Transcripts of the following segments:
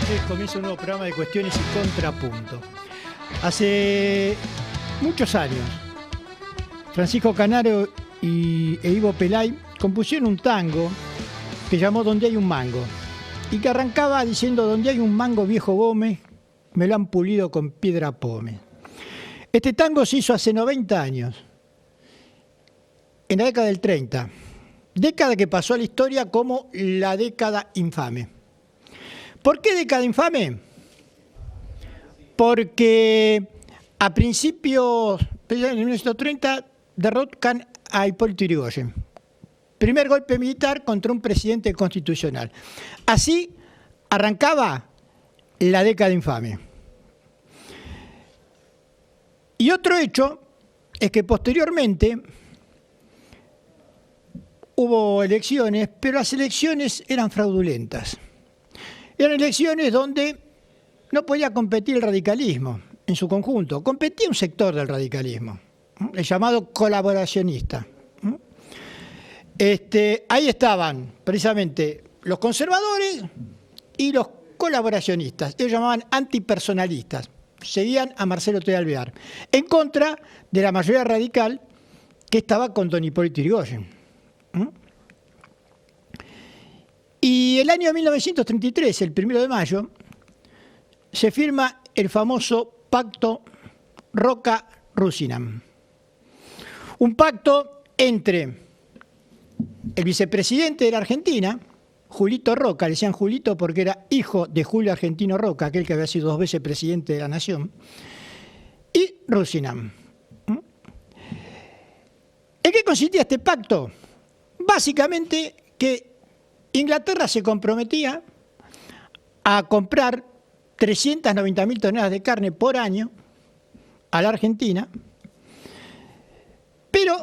noches, comienza un nuevo programa de Cuestiones y Contrapunto. Hace muchos años, Francisco Canaro e Ivo Pelay compusieron un tango que llamó Donde hay un mango, y que arrancaba diciendo: donde hay un mango, viejo Gómez, me lo han pulido con piedra pome. Este tango se hizo hace 90 años, en la década del 30, década que pasó a la historia como la década infame. ¿Por qué década infame? Porque a principios de 1930 derrocan a Hipólito Yrigoyen. Primer golpe militar contra un presidente constitucional. Así arrancaba la década infame. Y otro hecho es que posteriormente hubo elecciones, pero las elecciones eran fraudulentas. Eran elecciones donde no podía competir el radicalismo en su conjunto. Competía un sector del radicalismo, el llamado colaboracionista. Ahí estaban precisamente los conservadores y los colaboracionistas. Ellos llamaban antipersonalistas. Seguían a Marcelo T. Alvear, en contra de la mayoría radical que estaba con don Hipólito Yrigoyen. Y el año 1933, el 1 de mayo, se firma el famoso Pacto Roca-Rusinam. Un pacto entre el vicepresidente de la Argentina, Julito Roca, le decían Julito porque era hijo de Julio Argentino Roca, aquel que había sido 2 veces presidente de la Nación, y Rusinam. ¿En qué consistía este pacto? Básicamente que Inglaterra se comprometía a comprar 390.000 toneladas de carne por año a la Argentina, pero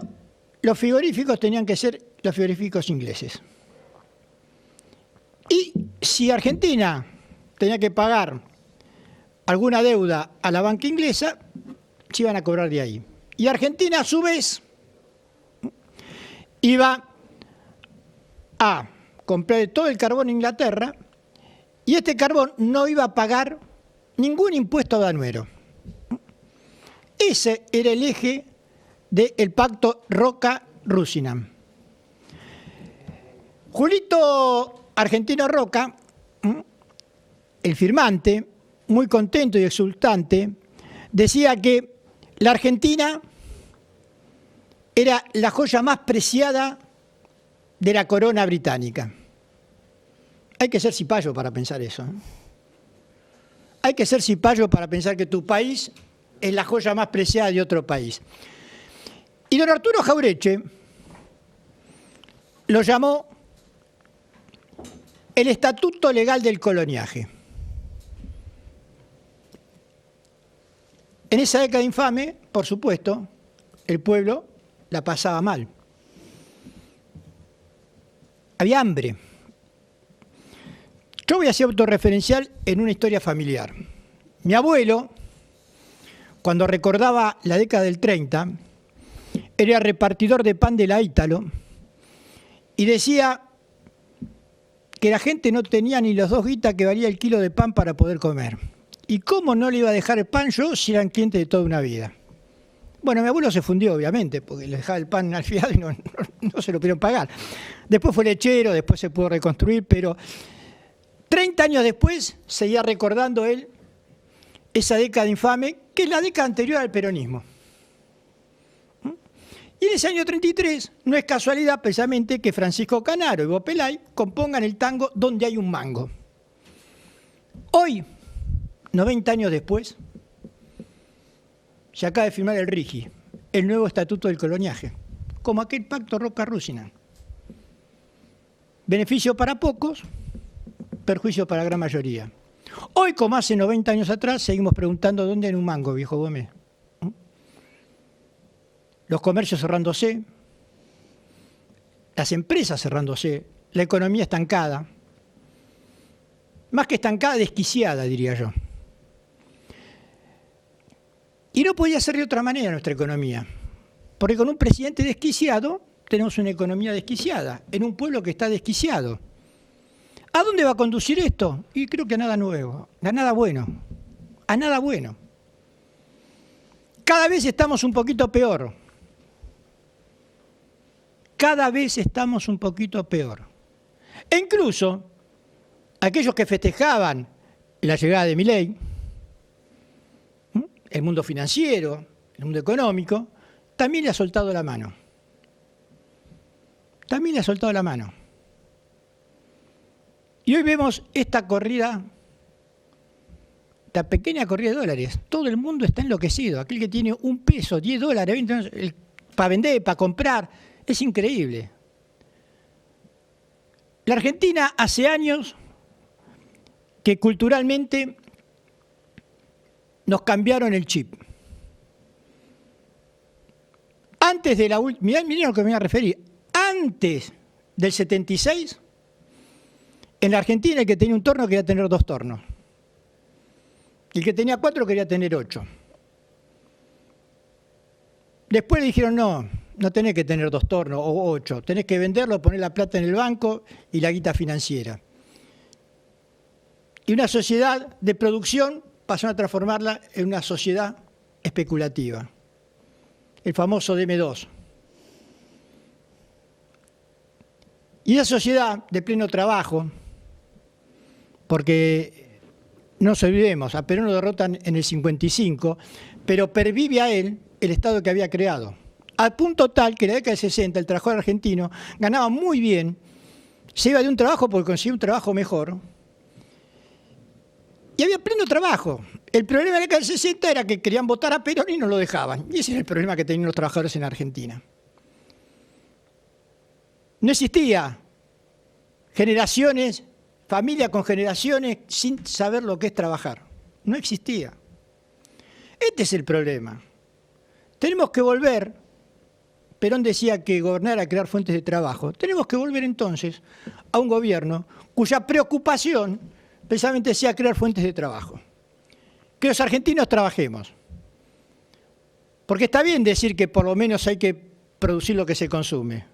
los frigoríficos tenían que ser los frigoríficos ingleses. Y si Argentina tenía que pagar alguna deuda a la banca inglesa, se iban a cobrar de ahí. Y Argentina, a su vez, iba a comprar todo el carbón en Inglaterra, y este carbón no iba a pagar ningún impuesto aduanero. Ese era el eje del pacto Roca-Rusinam. Julito Argentino Roca, el firmante, muy contento y exultante, decía que la Argentina era la joya más preciada de la corona británica. Hay que ser cipayo para pensar eso. Hay que ser cipayo para pensar que tu país es la joya más preciada de otro país. Y don Arturo Jaureche lo llamó el Estatuto Legal del Coloniaje. En esa década infame, por supuesto, el pueblo la pasaba mal. Había hambre. Yo voy a ser autorreferencial en una historia familiar. Mi abuelo, cuando recordaba la década del 30, era repartidor de pan de la Ítalo y decía que la gente no tenía ni los 2 guitas que valía el kilo de pan para poder comer. ¿Y cómo no le iba a dejar el pan yo si eran clientes de toda una vida? Bueno, mi abuelo se fundió, obviamente, porque le dejaba el pan al fiado y no se lo pudieron pagar. Después fue lechero, después se pudo reconstruir, pero 30 años después seguía recordando él esa década infame, que es la década anterior al peronismo. Y en ese año 33, no es casualidad precisamente que Francisco Canaro y Ivo Pelay compongan el tango Donde hay un mango. Hoy, 90 años después, se acaba de firmar el RIGI, el nuevo Estatuto del Coloniaje, como aquel pacto Roca-Rusinam. Beneficio para pocos, perjuicio para la gran mayoría. Hoy, como hace 90 años atrás, seguimos preguntando dónde hay un mango, viejo Gómez. Los comercios cerrándose, las empresas cerrándose, la economía estancada. Más que estancada, desquiciada, diría yo. Y no podía ser de otra manera nuestra economía, porque con un presidente desquiciado tenemos una economía desquiciada, en un pueblo que está desquiciado. ¿A dónde va a conducir esto? Y creo que a nada nuevo, a nada bueno, a nada bueno. Cada vez estamos un poquito peor. Cada vez estamos un poquito peor. E incluso aquellos que festejaban la llegada de Milei, el mundo financiero, el mundo económico, también le ha soltado la mano. También le ha soltado la mano. Y hoy vemos esta corrida, esta pequeña corrida de dólares. Todo el mundo está enloquecido. Aquel que tiene un peso, 10 dólares, 20 dólares, para vender, para comprar, es increíble. La Argentina hace años que culturalmente nos cambiaron el chip. Antes de la última, mirá lo que me voy a referir, antes del 76, en la Argentina el que tenía un torno quería tener 2 tornos. Y el que tenía 4 quería tener 8. Después le dijeron, no tenés que tener 2 tornos o 8, tenés que venderlo, poner la plata en el banco y la guita financiera. Y una sociedad de producción pasó a transformarla en una sociedad especulativa. El famoso DM2. Y esa sociedad de pleno trabajo, porque no nos olvidemos, a Perón lo derrotan en el 55, pero pervive a él el Estado que había creado. Al punto tal que en la década del 60 el trabajador argentino ganaba muy bien, se iba de un trabajo porque conseguía un trabajo mejor, y había pleno trabajo. El problema de la década del 60 era que querían votar a Perón y no lo dejaban. Y ese era el problema que tenían los trabajadores en Argentina. No existía generaciones, familia con generaciones sin saber lo que es trabajar. No existía. Este es el problema. Tenemos que volver, Perón decía que gobernar era crear fuentes de trabajo. Tenemos que volver entonces a un gobierno cuya preocupación precisamente sea crear fuentes de trabajo. Que los argentinos trabajemos. Porque está bien decir que por lo menos hay que producir lo que se consume.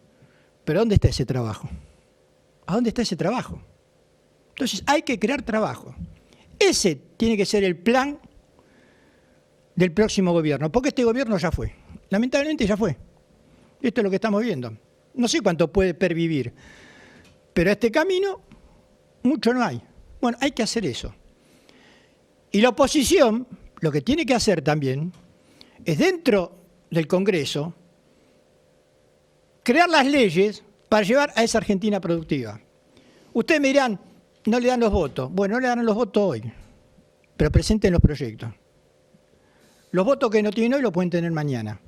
Pero ¿dónde está ese trabajo? ¿A dónde está ese trabajo? Entonces hay que crear trabajo. Ese tiene que ser el plan del próximo gobierno. Porque este gobierno ya fue. Lamentablemente ya fue. Esto es lo que estamos viendo. No sé cuánto puede pervivir. Pero a este camino mucho no hay. Bueno, hay que hacer eso. Y la oposición, lo que tiene que hacer también, es dentro del Congreso, crear las leyes para llevar a esa Argentina productiva. Ustedes me dirán, no le dan los votos. Bueno, no le dan los votos hoy, pero presenten los proyectos. Los votos que no tienen hoy lo pueden tener mañana.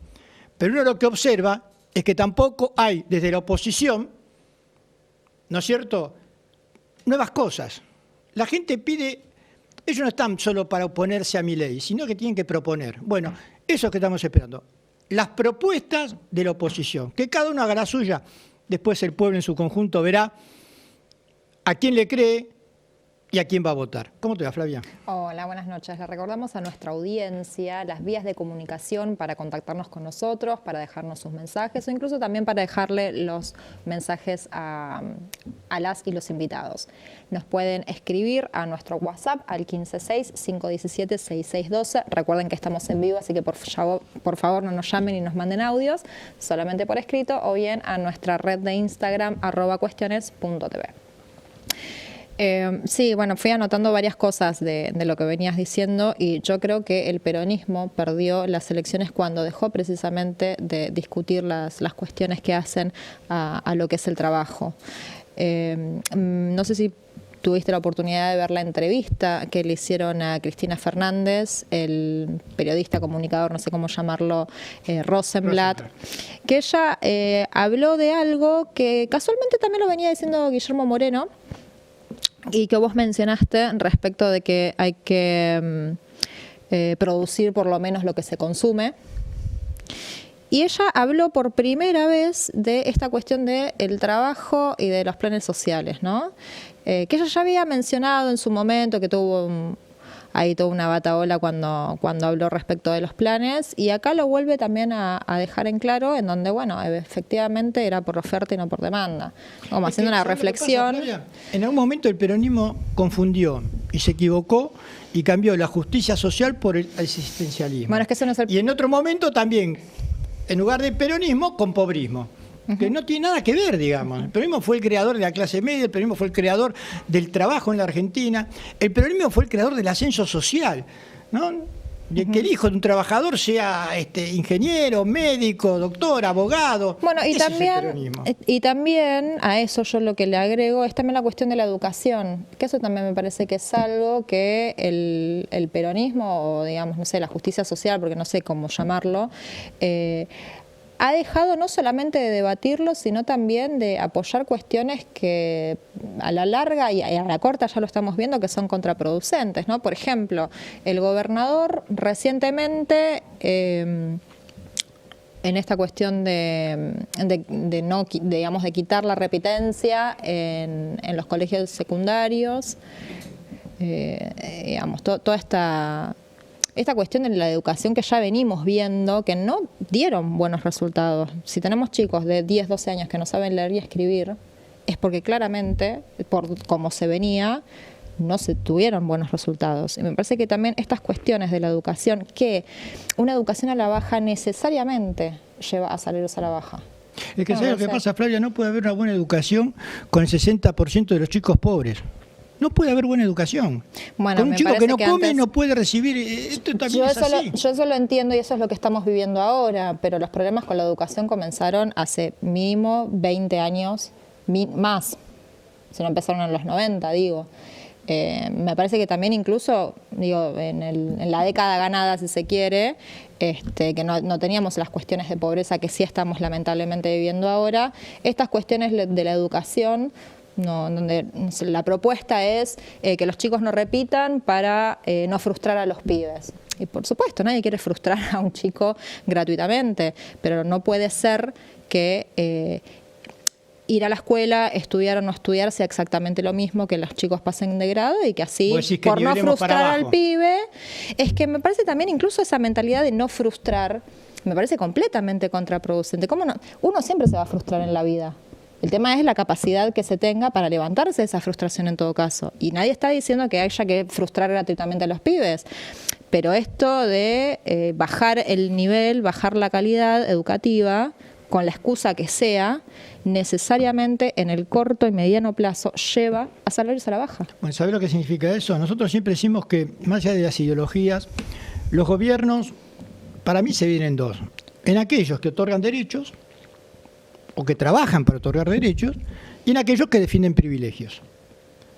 Pero uno lo que observa es que tampoco hay, desde la oposición, ¿no es cierto?, nuevas cosas. La gente pide, ellos no están solo para oponerse a Milei, sino que tienen que proponer. Bueno, eso es que estamos esperando. Las propuestas de la oposición, que cada uno haga la suya, después el pueblo en su conjunto verá a quién le cree y a quién va a votar. ¿Cómo te va, Flavia? Hola, buenas noches. Le recordamos a nuestra audiencia las vías de comunicación para contactarnos con nosotros, para dejarnos sus mensajes o incluso también para dejarle los mensajes a las y los invitados. Nos pueden escribir a nuestro WhatsApp al 156-517-6612. Recuerden que estamos en vivo, así que por favor no nos llamen y nos manden audios, solamente por escrito, o bien a nuestra red de Instagram @cuestiones.tv. Sí, bueno, fui anotando varias cosas de lo que venías diciendo y yo creo que el peronismo perdió las elecciones cuando dejó precisamente de discutir las cuestiones que hacen a lo que es el trabajo. No sé si tuviste la oportunidad de ver la entrevista que le hicieron a Cristina Fernández, el periodista, comunicador, no sé cómo llamarlo, Rosenblatt, que ella habló de algo que casualmente también lo venía diciendo Guillermo Moreno, y que vos mencionaste respecto de que hay que producir por lo menos lo que se consume. Y ella habló por primera vez de esta cuestión del trabajo y de los planes sociales, ¿no? Que ella ya había mencionado en su momento que tuvo ahí toda una batahola cuando habló respecto de los planes, y acá lo vuelve también a dejar en claro, en donde, bueno, efectivamente era por oferta y no por demanda, como haciendo una reflexión. En algún momento el peronismo confundió y se equivocó y cambió la justicia social por el asistencialismo. Bueno, es que eso no es Y en otro momento también, en lugar de peronismo, con pobrismo. Que no tiene nada que ver, digamos. El peronismo fue el creador de la clase media, el peronismo fue el creador del trabajo en la Argentina, el peronismo fue el creador del ascenso social, ¿no? De que el hijo de un trabajador sea ingeniero, médico, doctor, abogado. Bueno, Ese es el peronismo. y también a eso yo lo que le agrego es también la cuestión de la educación, que eso también me parece que es algo que el peronismo, o digamos, no sé, la justicia social, porque no sé cómo llamarlo, ha dejado no solamente de debatirlo, sino también de apoyar cuestiones que a la larga y a la corta ya lo estamos viendo que son contraproducentes, ¿no? Por ejemplo, el gobernador recientemente, en esta cuestión de quitar la repitencia en los colegios secundarios, digamos, toda esta cuestión de la educación que ya venimos viendo, que no dieron buenos resultados. Si tenemos chicos de 10, 12 años que no saben leer y escribir, es porque claramente, por cómo se venía, no se tuvieron buenos resultados. Y me parece que también estas cuestiones de la educación, que una educación a la baja necesariamente lleva a salarios a la baja. Es que ¿sabes lo que pasa, Flavia? No puede haber una buena educación con el 60% de los chicos pobres. No puede haber buena educación. Bueno, con un chico que no come antes, no puede recibir. Esto también es así. Yo eso lo entiendo y eso es lo que estamos viviendo ahora, pero los problemas con la educación comenzaron hace mínimo 20 años, más. Si no empezaron en los 90, digo. Me parece que también incluso, digo, en la década ganada, si se quiere, que no teníamos las cuestiones de pobreza que sí estamos lamentablemente viviendo ahora. Estas cuestiones de la educación, donde la propuesta es que los chicos no repitan para no frustrar a los pibes. Y por supuesto, nadie quiere frustrar a un chico gratuitamente, pero no puede ser que ir a la escuela, estudiar o no estudiar sea exactamente lo mismo, que los chicos pasen de grado y que así, por no frustrar al pibe, es que me parece también incluso esa mentalidad de no frustrar, me parece completamente contraproducente. ¿Cómo no? Uno siempre se va a frustrar en la vida. El tema es la capacidad que se tenga para levantarse de esa frustración en todo caso. Y nadie está diciendo que haya que frustrar gratuitamente a los pibes. Pero esto de bajar el nivel, bajar la calidad educativa, con la excusa que sea, necesariamente en el corto y mediano plazo lleva a salarios a la baja. Bueno, ¿sabés lo que significa eso? Nosotros siempre decimos que, más allá de las ideologías, los gobiernos, para mí se dividen en dos. En aquellos que otorgan derechos, o que trabajan para otorgar derechos, y en aquellos que defienden privilegios.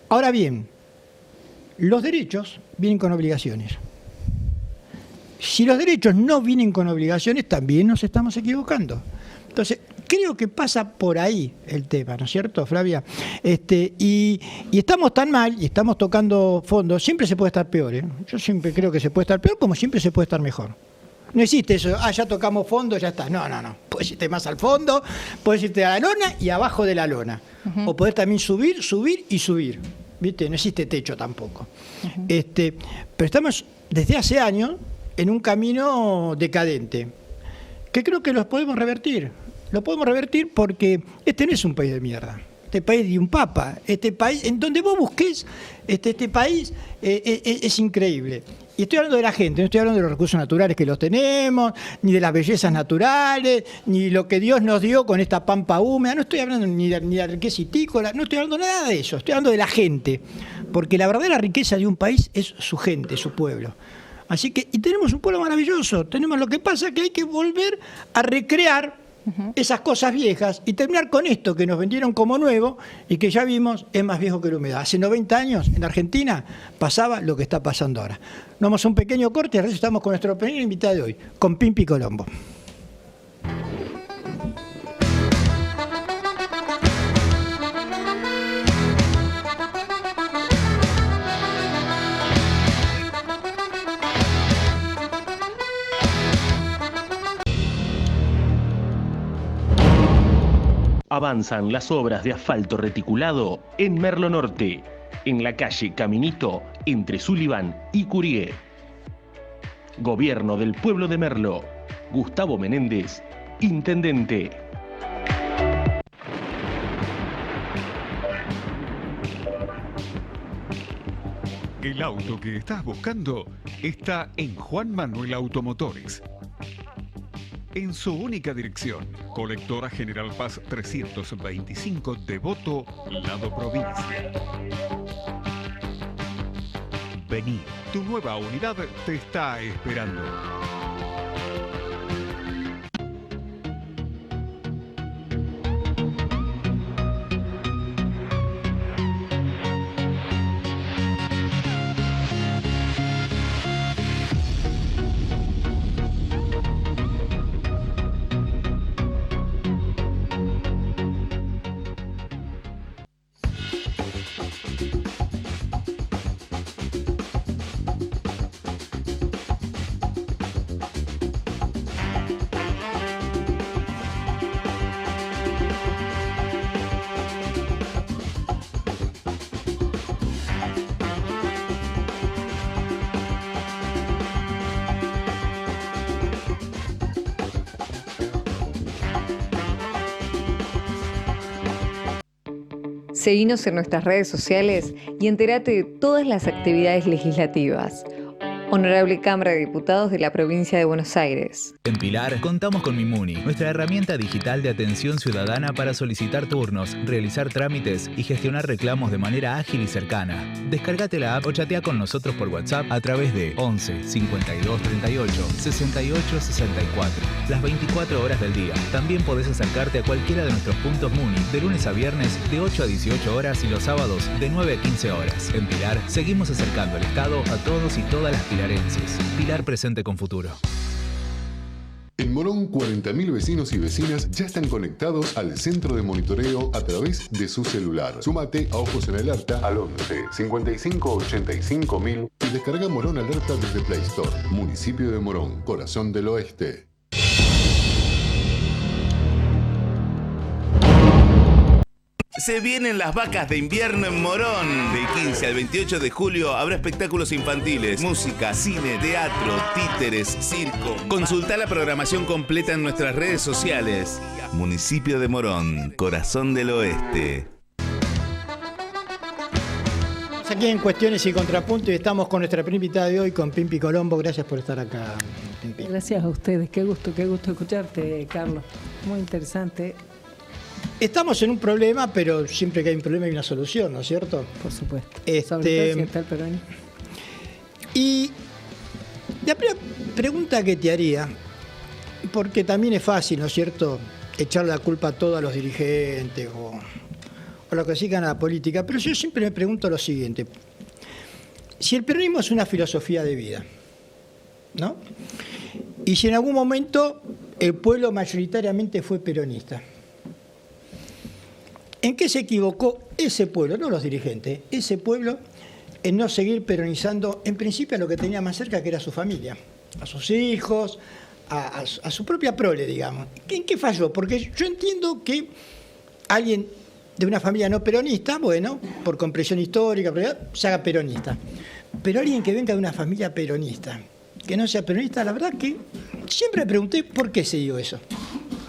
Ahora bien, los derechos vienen con obligaciones. Si los derechos no vienen con obligaciones, también nos estamos equivocando. Entonces, creo que pasa por ahí el tema, ¿no es cierto, Flavia? Y estamos tan mal, y estamos tocando fondo, siempre se puede estar peor, ¿eh? Yo siempre creo que se puede estar peor, como siempre se puede estar mejor. No existe eso, ya tocamos fondo, ya está. No. Puedes irte más al fondo, puedes irte a la lona y abajo de la lona. O podés también subir y subir. ¿Viste? No existe techo tampoco. Pero estamos desde hace años en un camino decadente, que creo que los podemos revertir. Lo podemos revertir porque este no es un país de mierda. Este país de un papa. Este país, en donde vos busques, este país es increíble. Y estoy hablando de la gente, no estoy hablando de los recursos naturales que los tenemos, ni de las bellezas naturales, ni lo que Dios nos dio con esta pampa húmeda, no estoy hablando ni de la riqueza hitícola, no estoy hablando nada de eso, estoy hablando de la gente, porque la verdadera riqueza de un país es su gente, su pueblo. Así que, y tenemos un pueblo maravilloso, tenemos lo que pasa que hay que volver a recrear esas cosas viejas y terminar con esto que nos vendieron como nuevo y que ya vimos es más viejo que la humedad. Hace 90 años en Argentina pasaba lo que está pasando ahora. Nos vamos a un pequeño corte y ahora estamos con nuestro primer invitado de hoy, con Pimpi Colombo. Avanzan las obras de asfalto reticulado en Merlo Norte. en la calle Caminito, entre Sullivan y Courier. Gobierno del Pueblo de Merlo. Gustavo Menéndez, Intendente. El auto que estás buscando está en Juan Manuel Automotores. En su única dirección, Colectora General Paz 325, Devoto, Lado Provincia. Vení, tu nueva unidad te está esperando. Seguinos en nuestras redes sociales y entérate de todas las actividades legislativas. Honorable Cámara de Diputados de la Provincia de Buenos Aires. En Pilar contamos con Mimuni, nuestra herramienta digital de atención ciudadana para solicitar turnos, realizar trámites y gestionar reclamos de manera ágil y cercana. Descargate la app o chatea con nosotros por WhatsApp a través de 11 52 38 68 64. Las 24 horas del día. También podés acercarte a cualquiera de nuestros puntos Muni de lunes a viernes de 8 a 18 horas y los sábados de 9 a 15 horas. En Pilar seguimos acercando el Estado a todos y todas las pilarenses. Pilar presente con futuro. En Morón, 40.000 vecinos y vecinas ya están conectados al centro de monitoreo a través de su celular. Súmate a Ojos en Alerta al 11 55 85 000 y descarga Morón Alerta desde Play Store. Municipio de Morón, corazón del oeste. Se vienen las vacas de invierno en Morón. Del 15 al 28 de julio habrá espectáculos infantiles, música, cine, teatro, títeres, circo. Consulta la programación completa en nuestras redes sociales. Municipio de Morón, corazón del oeste. Aquí en Cuestiones y Contrapuntos y estamos con nuestra primera invitada de hoy, con Pimpi Colombo. Gracias por estar acá, Pimpi. Gracias a ustedes. Qué gusto escucharte, Carlos. Muy interesante. Estamos en un problema, pero siempre que hay un problema hay una solución, ¿no es cierto? Por supuesto. Sobre todo si está el peronismo. Y la primera pregunta que te haría, porque también es fácil, ¿no es cierto?, echarle la culpa a todos los dirigentes o los que sigan a la política, pero yo siempre me pregunto lo siguiente. Si el peronismo es una filosofía de vida, ¿no? Y si en algún momento el pueblo mayoritariamente fue peronista, ¿en qué se equivocó ese pueblo, no los dirigentes, ese pueblo, en no seguir peronizando en principio a lo que tenía más cerca, que era su familia, a sus hijos, a su propia prole, digamos? ¿En qué falló? Porque yo entiendo que alguien de una familia no peronista, bueno, por comprensión histórica, se haga peronista. Pero alguien que venga de una familia peronista, que no sea peronista, la verdad que siempre me pregunté por qué se dio eso.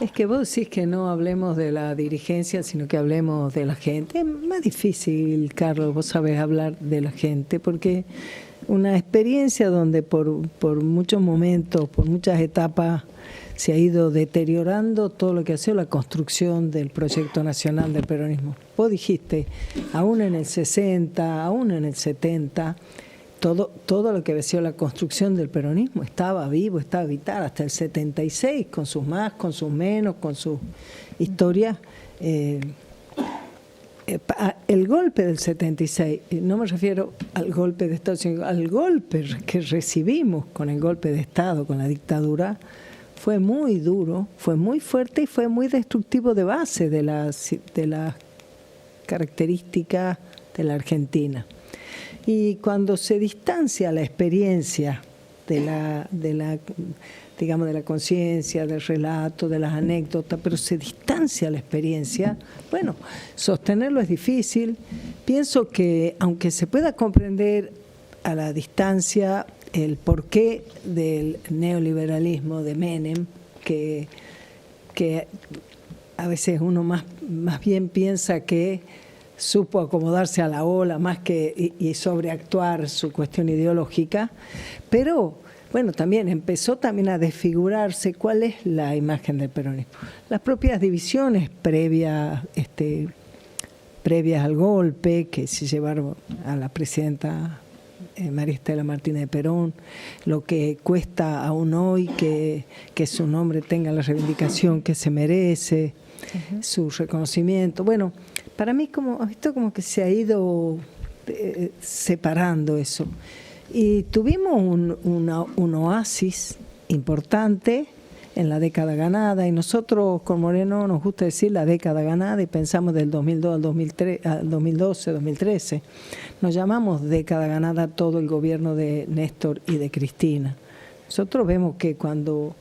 Es que vos decís que no hablemos de la dirigencia, sino que hablemos de la gente. Es más difícil, Carlos, vos sabés hablar de la gente, porque una experiencia donde por muchos momentos, por muchas etapas, se ha ido deteriorando todo lo que ha sido la construcción del proyecto nacional del peronismo. Vos dijiste, aún en el 60, aún en el 70... Todo lo que había sido la construcción del peronismo estaba vivo, estaba vital, hasta el 76, con sus más, con sus menos, con sus historias. El golpe del 76, no me refiero al golpe de Estado, sino al golpe que recibimos con el golpe de Estado, con la dictadura, fue muy duro, fue muy fuerte y fue muy destructivo de base de las características de la Argentina. Y cuando se distancia la experiencia de digamos, de la conciencia, del relato, de las anécdotas, pero se distancia la experiencia. Bueno, sostenerlo es difícil. Pienso que aunque se pueda comprender a la distancia el porqué del neoliberalismo de Menem, que a veces uno más bien piensa que supo acomodarse a la ola más que y sobreactuar su cuestión ideológica, pero bueno, también empezó también a desfigurarse cuál es la imagen del peronismo. Las propias divisiones previas al golpe que se llevaron a la presidenta María Estela Martínez de Perón, lo que cuesta aún hoy que su nombre tenga la reivindicación que se merece, su reconocimiento. Bueno, para mí como que se ha ido separando eso. Y tuvimos un oasis importante en la década ganada, y nosotros con Moreno nos gusta decir la década ganada, y pensamos del 2002 al 2012, 2013. Nos llamamos década ganada todo el gobierno de Néstor y de Cristina. Nosotros vemos que cuando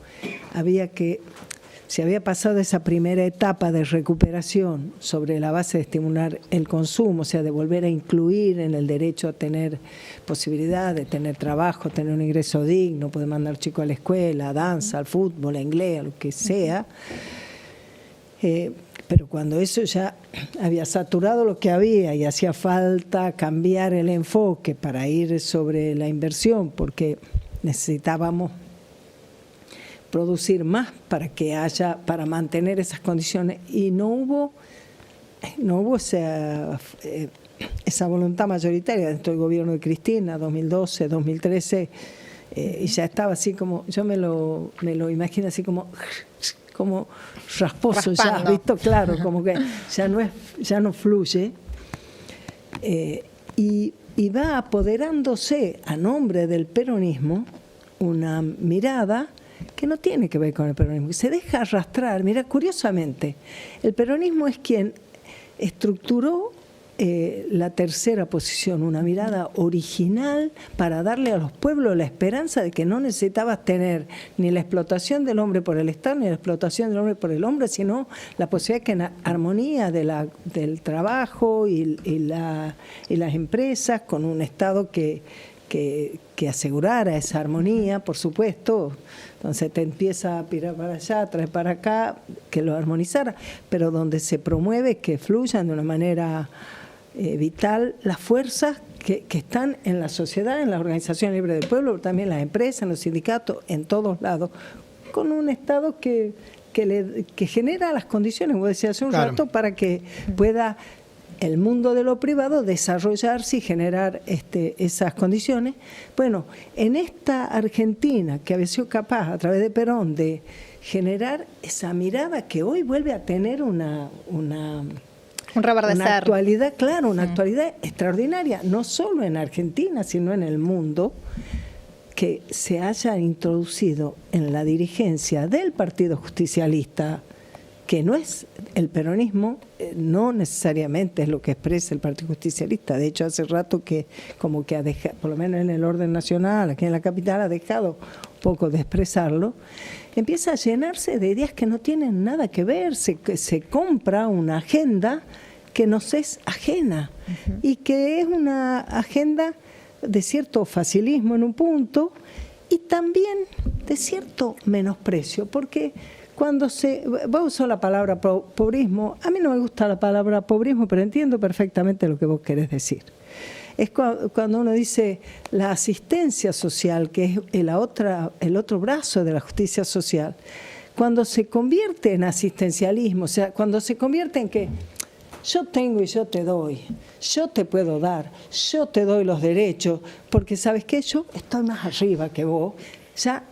se había pasado esa primera etapa de recuperación sobre la base de estimular el consumo, o sea, de volver a incluir en el derecho a tener posibilidad de tener trabajo, tener un ingreso digno, poder mandar chicos a la escuela, a danza, al fútbol, a inglés, a lo que sea. Pero cuando eso ya había saturado lo que había y hacía falta cambiar el enfoque para ir sobre la inversión, porque necesitábamos producir más para mantener esas condiciones, y no hubo esa voluntad mayoritaria dentro del gobierno de Cristina, 2012, 2013, y ya estaba así como, yo me lo imagino así como rasposo. Raspando. Ya, ¿visto? Claro, como que ya no fluye, y va apoderándose a nombre del peronismo una mirada que no tiene que ver con el peronismo, que se deja arrastrar. Mira, curiosamente, el peronismo es quien estructuró la tercera posición, una mirada original para darle a los pueblos la esperanza de que no necesitabas tener ni la explotación del hombre por el Estado, ni la explotación del hombre por el hombre, sino la posibilidad que en armonía del trabajo y las empresas, con un Estado que asegurara esa armonía, por supuesto. Entonces te empieza a pirar para allá, traer para acá, que lo armonizara, pero donde se promueve que fluyan de una manera vital las fuerzas que están en la sociedad, en las organizaciones libres del pueblo, también en las empresas, en los sindicatos, en todos lados, con un Estado que genera las condiciones, como decía hace un rato, para que pueda el mundo de lo privado desarrollarse y generar esas condiciones. Bueno, en esta Argentina que había sido capaz a través de Perón de generar esa mirada que hoy vuelve a tener una actualidad, claro, una actualidad extraordinaria, no solo en Argentina, sino en el mundo, que se haya introducido en la dirigencia del Partido Justicialista, que no es el peronismo, no necesariamente es lo que expresa el Partido Justicialista. De hecho, hace rato que como que ha dejado, por lo menos en el orden nacional, aquí en la capital, ha dejado un poco de expresarlo, empieza a llenarse de ideas que no tienen nada que ver, se compra una agenda que nos es ajena, y que es una agenda de cierto facilismo en un punto, y también de cierto menosprecio, porque cuando vos usó la palabra pobrismo, a mí no me gusta la palabra pobrismo, pero entiendo perfectamente lo que vos querés decir. Es cuando uno dice la asistencia social, que es el otro brazo de la justicia social, cuando se convierte en asistencialismo, o sea, cuando se convierte en que yo tengo y yo te doy, yo te puedo dar, yo te doy los derechos, porque ¿sabes qué? Yo estoy más arriba que vos. Ya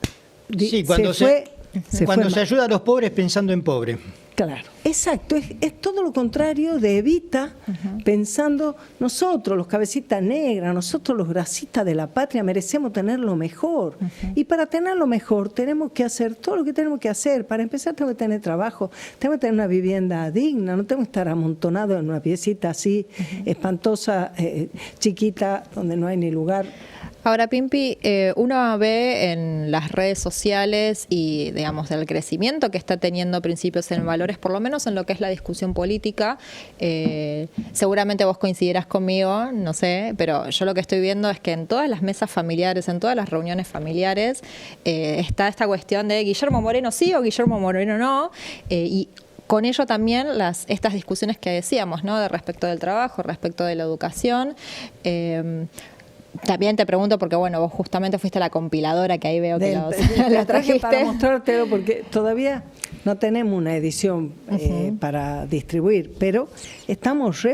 sí, cuando se ayuda a los pobres pensando en pobre. Claro, exacto, es todo lo contrario de Evita, pensando nosotros, los cabecitas negras, nosotros los grasitas de la patria, merecemos tener lo mejor. Y para tener lo mejor tenemos que hacer todo lo que tenemos que hacer. Para empezar tenemos que tener trabajo, tenemos que tener una vivienda digna, no tenemos que estar amontonados en una piecita así espantosa, chiquita, donde no hay ni lugar Ahora, Pimpi, uno ve en las redes sociales y, digamos, el crecimiento que está teniendo Principios en Valores, por lo menos en lo que es la discusión política. Seguramente vos coincidirás conmigo, no sé, pero yo lo que estoy viendo es que en todas las mesas familiares, en todas las reuniones familiares, está esta cuestión de Guillermo Moreno sí o Guillermo Moreno no, y con ello también estas discusiones que decíamos, ¿no? De respecto del trabajo, respecto de la educación. También te pregunto porque, bueno, vos justamente fuiste la compiladora que ahí veo que la trajiste. Para mostrártelo, porque todavía no tenemos una edición para distribuir, pero estamos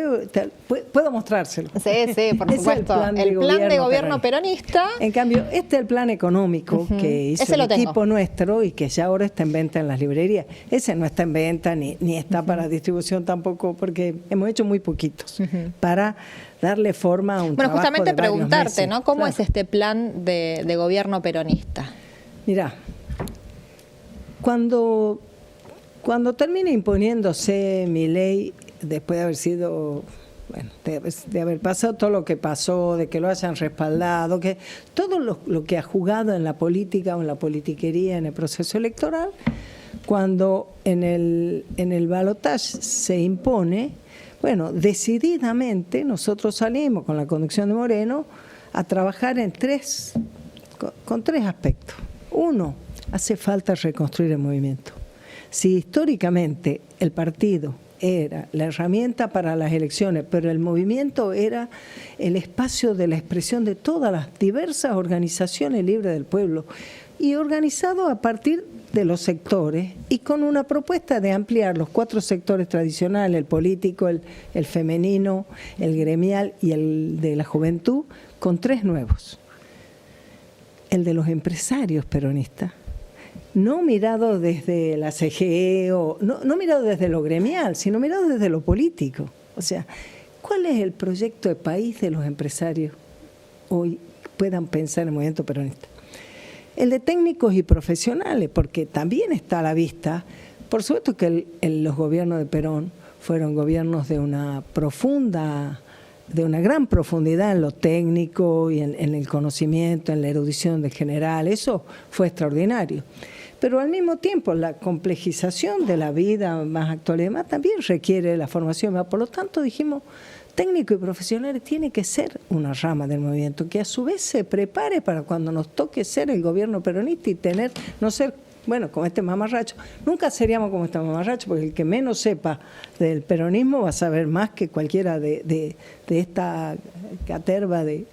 puedo mostrárselo. Sí, por supuesto. El plan de gobierno peronista. En cambio, este es el plan económico que hizo el equipo nuestro y que ya ahora está en venta en las librerías. Ese no está en venta ni está para distribución tampoco, porque hemos hecho muy poquitos para darle forma a un trabajo justamente de varios preguntarte, meses. ¿no? ¿Cómo es este plan de gobierno peronista? Mirá, cuando termina imponiéndose Milei, después de haber sido, bueno, de haber pasado todo lo que pasó, de que lo hayan respaldado, que todo lo que ha jugado en la política o en la politiquería en el proceso electoral, cuando en el balotaje se impone, bueno, decididamente nosotros salimos con la conducción de Moreno a trabajar con tres aspectos. Uno, hace falta reconstruir el movimiento. Si históricamente el partido era la herramienta para las elecciones, pero el movimiento era el espacio de la expresión de todas las diversas organizaciones libres del pueblo y organizado a partir de los sectores y con una propuesta de ampliar los 4 sectores tradicionales, el político, el femenino, el gremial y el de la juventud, con 3 nuevos. El de los empresarios peronistas, no mirado desde la CGE, no mirado desde lo gremial, sino mirado desde lo político. O sea, ¿cuál es el proyecto de país de los empresarios hoy puedan pensar en el movimiento peronista? El de técnicos y profesionales, porque también está a la vista, por supuesto que los gobiernos de Perón fueron gobiernos de una gran profundidad en lo técnico y en el conocimiento, en la erudición del general, eso fue extraordinario. Pero al mismo tiempo la complejización de la vida más actual y demás también requiere la formación. Por lo tanto dijimos, técnico y profesionales tiene que ser una rama del movimiento que a su vez se prepare para cuando nos toque ser el gobierno peronista y no ser, bueno, como este mamarracho. Nunca seríamos como este mamarracho, porque el que menos sepa del peronismo va a saber más que cualquiera de esta caterva de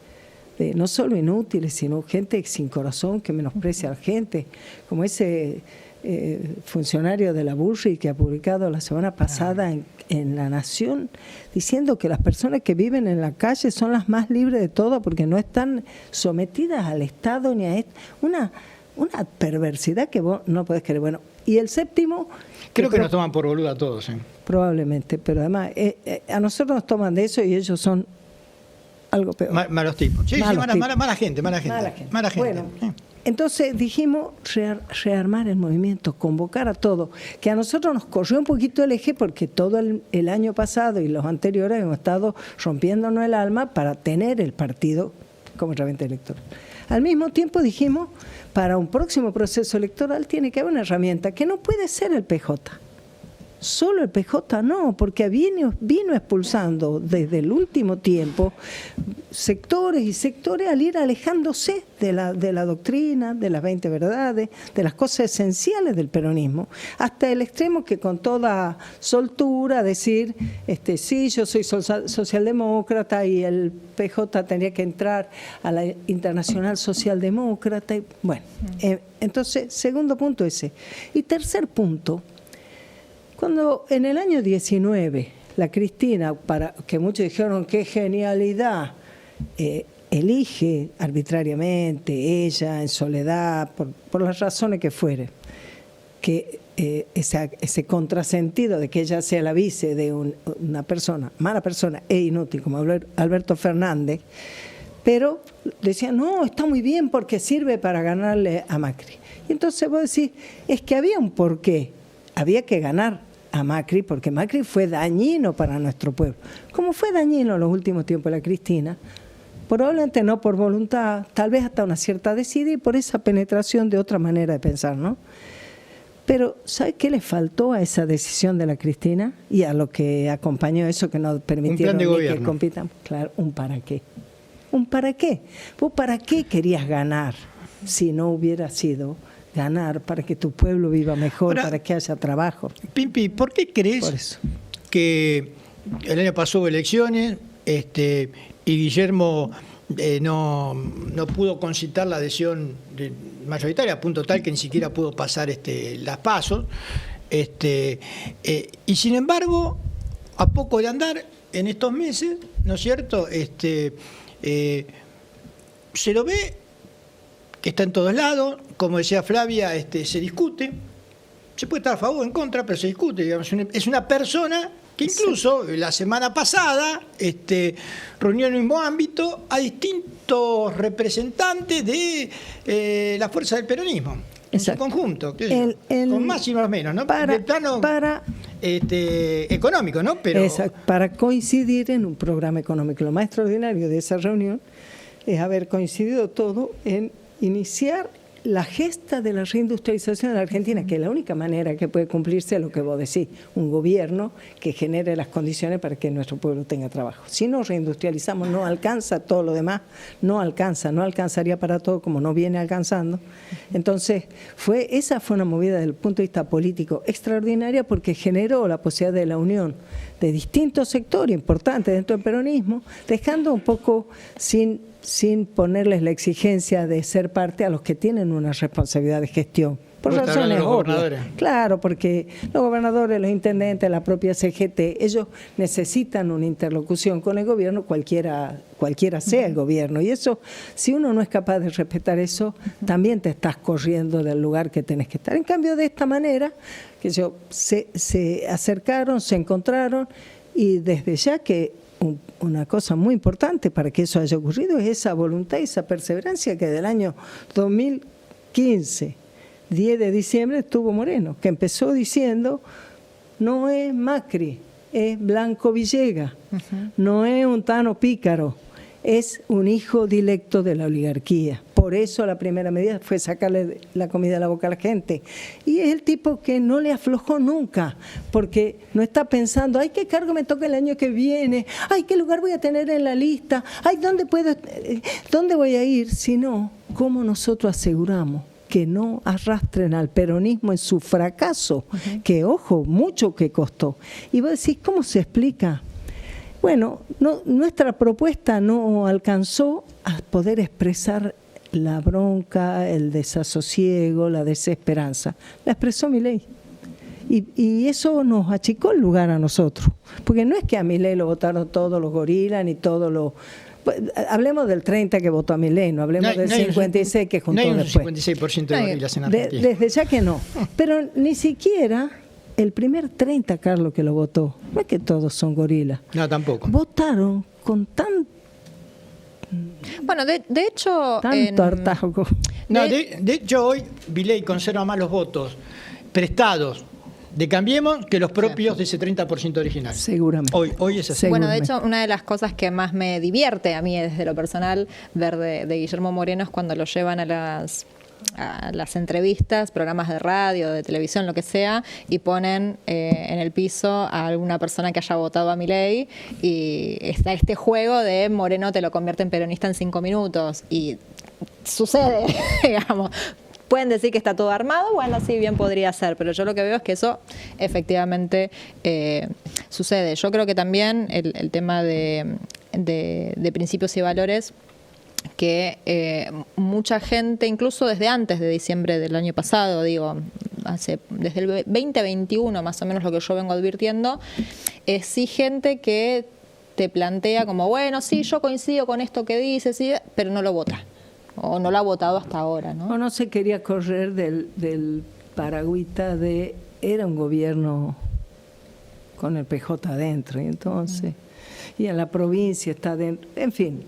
no solo inútiles, sino gente sin corazón que menosprecia a la gente, como ese funcionario de la Burri que ha publicado la semana pasada en La Nación, diciendo que las personas que viven en la calle son las más libres de todo porque no están sometidas al Estado ni a una perversidad que vos no podés creer. Bueno, y el séptimo... Creo que nos toman por boluda a todos. Probablemente, pero además a nosotros nos toman de eso y ellos son algo peor. Malos tipos. Sí, mala gente. Bueno, entonces dijimos rearmar el movimiento, convocar a todos, que a nosotros nos corrió un poquito el eje porque todo el año pasado y los anteriores hemos estado rompiéndonos el alma para tener el partido como herramienta electoral. Al mismo tiempo dijimos, para un próximo proceso electoral tiene que haber una herramienta que no puede ser el PJ. Solo el PJ no, porque vino expulsando desde el último tiempo sectores y sectores al ir alejándose de la doctrina, de las 20 verdades, de las cosas esenciales del peronismo, hasta el extremo que con toda soltura decir, sí, yo soy socialdemócrata y el PJ tendría que entrar a la Internacional Socialdemócrata. Bueno, entonces, segundo punto ese. Y tercer punto, cuando en el año 19 la Cristina, que muchos dijeron qué genialidad, elige arbitrariamente ella en soledad, por las razones que fuere, que ese contrasentido de que ella sea la vice de una persona, mala persona e inútil como Alberto Fernández, pero decían, no, está muy bien porque sirve para ganarle a Macri. Y entonces vos decís, es que había un porqué. Había que ganar a Macri porque Macri fue dañino para nuestro pueblo. Como fue dañino en los últimos tiempos la Cristina, Probablemente no por voluntad, tal vez hasta una cierta desidia y por esa penetración de otra manera de pensar, ¿no? Pero ¿sabe qué le faltó a esa decisión de la Cristina y a lo que acompañó eso que no permitieron que compitan? Claro, un para qué. ¿Un para qué? ¿Vos para qué querías ganar si no hubiera sido ganar para que tu pueblo viva mejor, ahora, para que haya trabajo? Pimpi, ¿por qué crees que el año pasado hubo elecciones y Guillermo no pudo concitar la adhesión mayoritaria, a punto tal que ni siquiera pudo pasar las pasos, y sin embargo, a poco de andar en estos meses, ¿no es cierto?, se lo ve que está en todos lados, como decía Flavia, se discute, se puede estar a favor o en contra, pero se discute, digamos, es una persona que incluso la semana pasada reunió en el mismo ámbito a distintos representantes de la fuerza del peronismo, en su conjunto, con más y más menos, ¿no? Del plano económico, ¿no? Pero para coincidir en un programa económico. Lo más extraordinario de esa reunión es haber coincidido todo en iniciar la gesta de la reindustrialización de la Argentina, que es la única manera que puede cumplirse lo que vos decís, un gobierno que genere las condiciones para que nuestro pueblo tenga trabajo. Si no reindustrializamos, no alcanza todo lo demás, no alcanzaría para todo como no viene alcanzando. Entonces, esa fue una movida desde el punto de vista político extraordinaria porque generó la posibilidad de la unión de distintos sectores importantes dentro del peronismo, dejando un poco sin ponerles la exigencia de ser parte a los que tienen una responsabilidad de gestión. Por razones obvias. Claro, porque los gobernadores, los intendentes, la propia CGT, ellos necesitan una interlocución con el gobierno, cualquiera sea el gobierno. Y eso, si uno no es capaz de respetar eso, también te estás corriendo del lugar que tenés que estar. En cambio, de esta manera, se acercaron, se encontraron, y desde ya que una cosa muy importante para que eso haya ocurrido es esa voluntad y esa perseverancia que del año 2015, 10 de diciembre, estuvo Moreno, que empezó diciendo: no es Macri, es Blanco Villegas, no es un Tano Pícaro, es un hijo directo de la oligarquía. Por eso la primera medida fue sacarle la comida a la boca a la gente. Y es el tipo que no le aflojó nunca, porque no está pensando: ay, ¿qué cargo me toca el año que viene? Ay, ¿qué lugar voy a tener en la lista? Ay, ¿dónde voy a ir? Sino, ¿cómo nosotros aseguramos que no arrastren al peronismo en su fracaso? Que, ojo, mucho que costó. Y vos decís, ¿cómo se explica? Bueno, nuestra propuesta no alcanzó a poder expresar la bronca, el desasosiego, la desesperanza. La expresó Milei. Y eso nos achicó el lugar a nosotros. Porque no es que a Milei lo votaron todos los gorilas, ni todos los... Hablemos del 30 que votó a Milei, no hablemos del 56 que juntó después. No hay un 56% de gorilas en Argentina. Desde ya que no. Pero ni siquiera... el primer 30, Carlos, que lo votó, no es que todos son gorilas. No, tampoco. Votaron con tanto hecho... tanto hartazgo. No, de hecho, hoy Milei conserva más los votos prestados de Cambiemos que los propios de ese 30% original. Seguramente. Hoy es así. Bueno, de hecho, una de las cosas que más me divierte a mí desde lo personal ver de Guillermo Moreno es cuando lo llevan a las entrevistas, programas de radio, de televisión, lo que sea, y ponen en el piso a alguna persona que haya votado a Milei, y está este juego de Moreno te lo convierte en peronista en 5 minutos, y sucede, digamos. Pueden decir que está todo armado, bueno, sí, bien podría ser, pero yo lo que veo es que eso efectivamente sucede. Yo creo que también el tema de principios y valores, que mucha gente, incluso desde antes de diciembre del año pasado, desde el 2021 más o menos lo que yo vengo advirtiendo, sí gente que te plantea como, bueno, sí, yo coincido con esto que dices, sí, pero no lo vota, o no lo ha votado hasta ahora, ¿no? O no se quería correr del paragüita de, era un gobierno con el PJ adentro, y entonces, y en la provincia está adentro, en fin.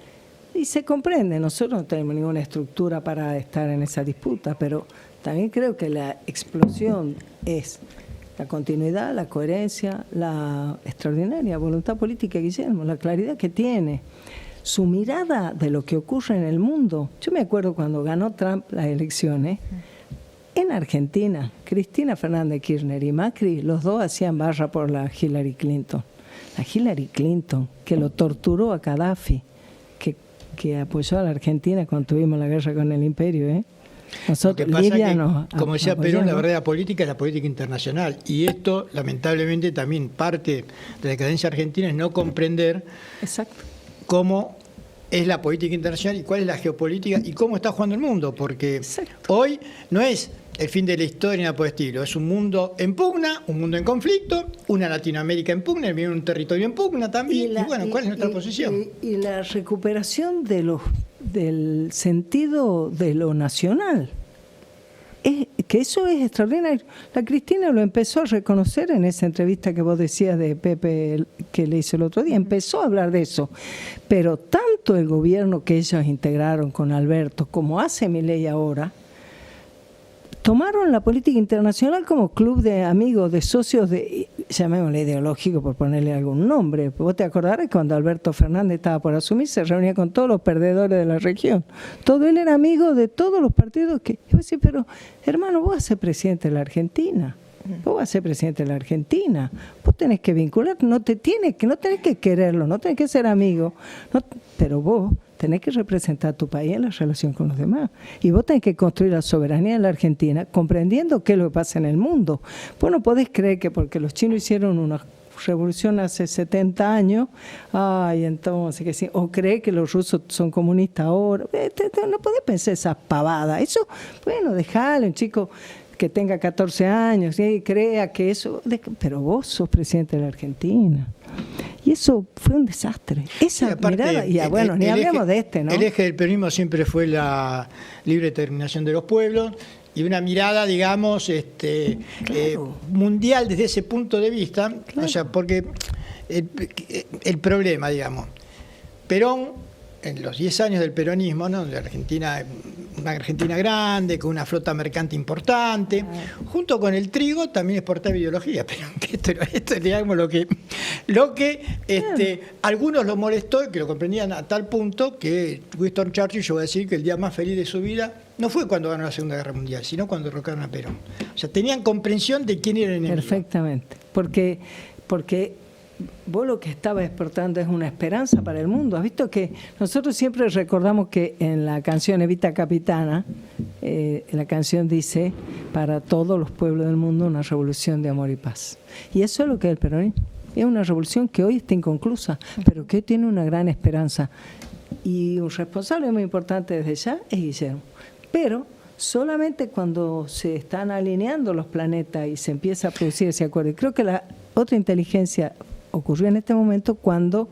Y se comprende, nosotros no tenemos ninguna estructura para estar en esa disputa, pero también creo que la explosión es la continuidad, la coherencia, la extraordinaria voluntad política de Guillermo, la claridad que tiene. su mirada de lo que ocurre en el mundo. Yo me acuerdo cuando ganó Trump las elecciones, en Argentina, Cristina Fernández Kirchner y Macri, los dos hacían barra por la Hillary Clinton. La Hillary Clinton, que lo torturó a Gaddafi, que apoyó a la Argentina cuando tuvimos la guerra con el imperio, Nosotros, Lo que pasa Libia, que, como decía Perón, la verdadera política es la política internacional. Y esto, lamentablemente, también parte de la decadencia argentina es no comprender cómo es la política internacional y cuál es la geopolítica y cómo está jugando el mundo. Porque hoy no es el fin de la historia ni nada por el estilo. Es un mundo en pugna, un mundo en conflicto, una Latinoamérica en pugna, un territorio en pugna también. Y bueno, ¿cuál es nuestra posición? Y la recuperación del sentido de lo nacional. Que eso es extraordinario. La Cristina lo empezó a reconocer en esa entrevista que vos decías de Pepe que le hice el otro día. Empezó a hablar de eso. Pero tanto el gobierno que ellos integraron con Alberto, como hace Milei ahora, tomaron la política internacional como club de amigos, de socios, llamémosle ideológico por ponerle algún nombre. Vos te acordarás cuando Alberto Fernández estaba por asumir, se reunía con todos los perdedores de la región. Todo él era amigo de todos los partidos que... Yo decía, pero hermano, vos vas a ser presidente de la Argentina. Vos vas a ser presidente de la Argentina. Vos tenés que vincular, no tenés que quererlo, no tenés que ser amigo, pero vos tenés que representar a tu país en la relación con los demás. Y vos tenés que construir la soberanía de la Argentina comprendiendo qué es lo que pasa en el mundo. Vos no podés creer que porque los chinos hicieron una revolución hace 70 años, entonces que sí, o creer que los rusos son comunistas ahora. No podés pensar esas pavadas. Eso, bueno, dejale, un chico que tenga 14 años y crea que eso... Pero vos sos presidente de la Argentina. Y eso fue un desastre. Esa mirada, y bueno, ni hablemos de ¿no? El eje del peronismo siempre fue la libre determinación de los pueblos y una mirada, digamos, mundial desde ese punto de vista. Claro. O sea, porque el problema, digamos, Perón, en los 10 años del peronismo, ¿no? La Argentina, una Argentina grande, con una flota mercante importante, junto con el trigo también exportaba ideología, pero esto es, digamos, lo que algunos lo molestó y que lo comprendían a tal punto que Winston Churchill llegó a decir que el día más feliz de su vida no fue cuando ganó la Segunda Guerra Mundial, sino cuando derrocaron a Perón. O sea, tenían comprensión de quién era el enemigo. Perfectamente, porque vos lo que estabas exportando es una esperanza para el mundo. Has visto que nosotros siempre recordamos que en la canción Evita Capitana, la canción dice, para todos los pueblos del mundo una revolución de amor y paz. Y eso es lo que es el peronismo. Es una revolución que hoy está inconclusa, pero que hoy tiene una gran esperanza. Y un responsable muy importante desde ya es Guillermo. Pero solamente cuando se están alineando los planetas y se empieza a producir ese acuerdo. Y creo que la otra inteligencia ocurrió en este momento cuando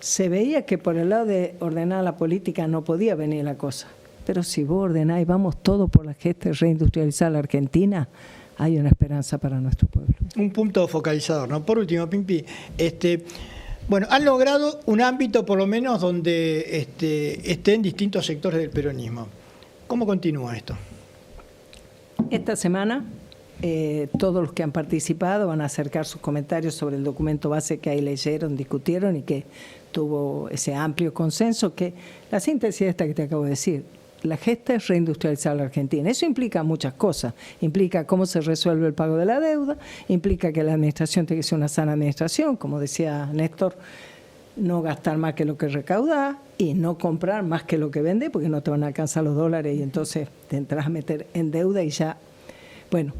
se veía que por el lado de ordenar la política no podía venir la cosa. Pero si vos ordenás y vamos todos por la gesta de reindustrializar la Argentina, hay una esperanza para nuestro pueblo. Un punto focalizador, ¿no? Por último, Pimpi, bueno, han logrado un ámbito por lo menos donde estén distintos sectores del peronismo. ¿Cómo continúa esto? Esta semana todos los que han participado van a acercar sus comentarios sobre el documento base que ahí leyeron, discutieron y que tuvo ese amplio consenso, que la síntesis es esta que te acabo de decir. La gesta es reindustrializar la Argentina. Eso implica muchas cosas. Implica cómo se resuelve el pago de la deuda, implica que la administración tiene que ser una sana administración, como decía Néstor, no gastar más que lo que recauda y no comprar más que lo que vende, porque no te van a alcanzar los dólares y entonces te entras a meter en deuda y ya. Bueno,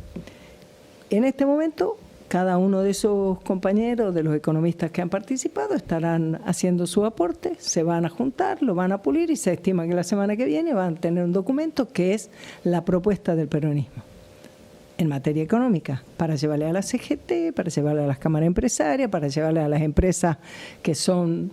en este momento cada uno de esos compañeros, de los economistas que han participado, estarán haciendo su aporte, se van a juntar, lo van a pulir y se estima que la semana que viene van a tener un documento que es la propuesta del peronismo en materia económica, para llevarle a la CGT, para llevarle a las cámaras empresarias, para llevarle a las empresas que son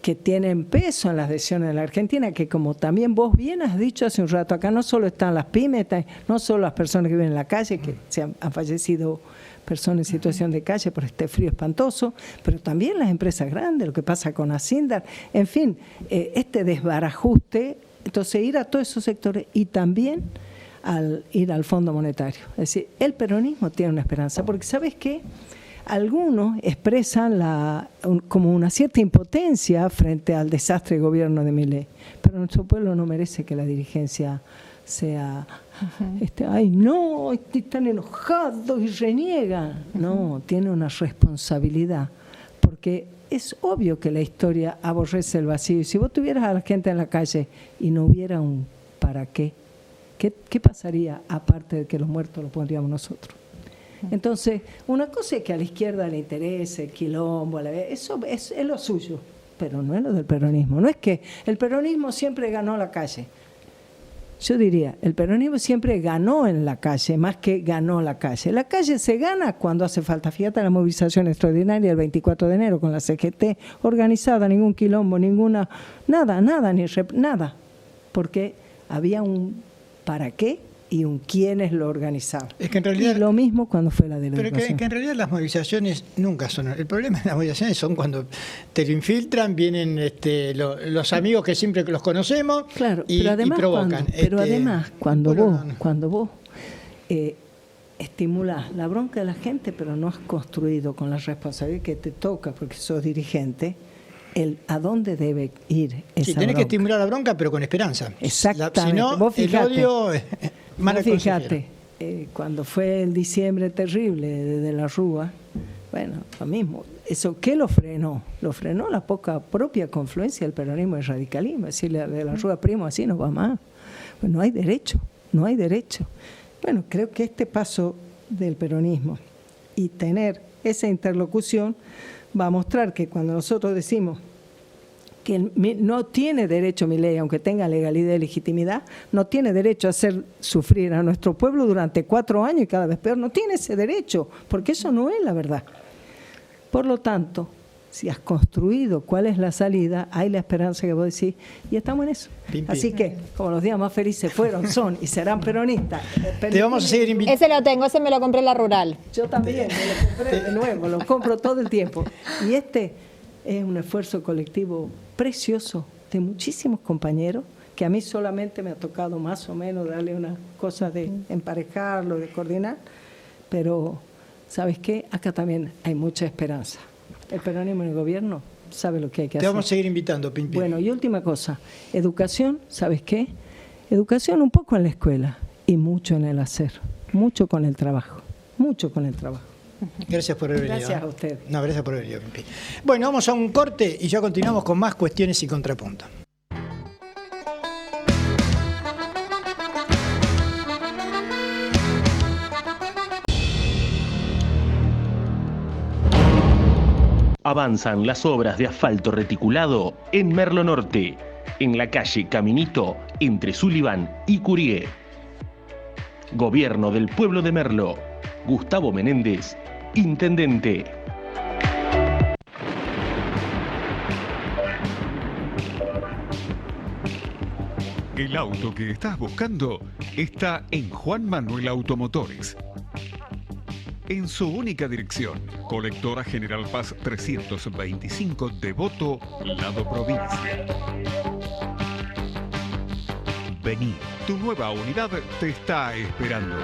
que tienen peso en las decisiones de la Argentina, que como también vos bien has dicho hace un rato, acá no solo están las pymes, no solo las personas que viven en la calle, que han fallecido personas en situación de calle por este frío espantoso, pero también las empresas grandes, lo que pasa con Asindar, en fin, este desbarajuste, entonces ir a todos esos sectores y también ir al Fondo Monetario. Es decir, el peronismo tiene una esperanza, porque ¿sabes qué? algunos expresan como una cierta impotencia frente al desastre de gobierno de Milei. Pero nuestro pueblo no merece que la dirigencia sea, ay no, están enojados y reniegan. No, tiene una responsabilidad, porque es obvio que la historia aborrece el vacío. Y si vos tuvieras a la gente en la calle y no hubiera un ¿para qué? ¿Qué pasaría aparte de que los muertos los pondríamos nosotros? Entonces, una cosa es que a la izquierda le interese el quilombo, eso es lo suyo, pero no es lo del peronismo. No es que el peronismo siempre ganó la calle. Yo diría, el peronismo siempre ganó en la calle, más que ganó la calle. La calle se gana cuando hace falta. Fíjate la movilización extraordinaria el 24 de enero con la CGT organizada, ningún quilombo, nada, porque había un ¿para qué? Y un quiénes lo organizaban. Es que en realidad, y lo mismo cuando fue la de la pero educación. que en realidad las movilizaciones nunca son. El problema de las movilizaciones son cuando te lo infiltran, vienen los amigos que siempre los conocemos, claro, y provocan. Cuando vos estimulás la bronca de la gente, pero no has construido con la responsabilidad que te toca, porque sos dirigente, a dónde debe ir esa tenés bronca. que estimular la bronca, pero con esperanza. Exactamente. Si no, vos fijate, el odio mala fíjate, cuando fue el diciembre terrible de la Rúa, bueno, lo mismo. ¿Eso qué lo frenó? Lo frenó la poca propia confluencia del peronismo y el radicalismo. Decirle de la Rúa, primo, así no va más. Pues no hay derecho. Bueno, creo que este paso del peronismo y tener esa interlocución va a mostrar que cuando nosotros decimos que no tiene derecho Milei, aunque tenga legalidad y legitimidad, no tiene derecho a hacer sufrir a nuestro pueblo durante 4 años y cada vez peor, no tiene ese derecho, porque eso no es la verdad. Por lo tanto, si has construido cuál es la salida, hay la esperanza que vos decís, y estamos en eso. Así que, como los días más felices fueron, son y serán peronistas. Te vamos a seguir invitando. Ese lo tengo, ese me lo compré en la Rural. Yo también, me lo compré de nuevo, lo compro todo el tiempo. Y este es un esfuerzo colectivo precioso de muchísimos compañeros, que a mí solamente me ha tocado más o menos darle una cosa de emparejarlo, de coordinar, pero ¿sabes qué? Acá también hay mucha esperanza. El peronismo en el gobierno sabe lo que hay que hacer. Te vamos a seguir invitando, Pimpi. Bueno, y última cosa, educación, ¿sabes qué? Educación un poco en la escuela y mucho en el hacer, mucho con el trabajo. Gracias por haber venido. Gracias a usted. No, gracias por haber venido, Pimpi. Bueno, vamos a un corte y ya continuamos con más cuestiones y contrapunto. Avanzan las obras de asfalto reticulado en Merlo Norte, en la calle Caminito, entre Sullivan y Curié. Gobierno del Pueblo de Merlo. Gustavo Menéndez, Intendente. El auto que estás buscando está en Juan Manuel Automotores. En su única dirección, Colectora General Paz 325, Devoto, Lado Provincia. Vení, tu nueva unidad te está esperando.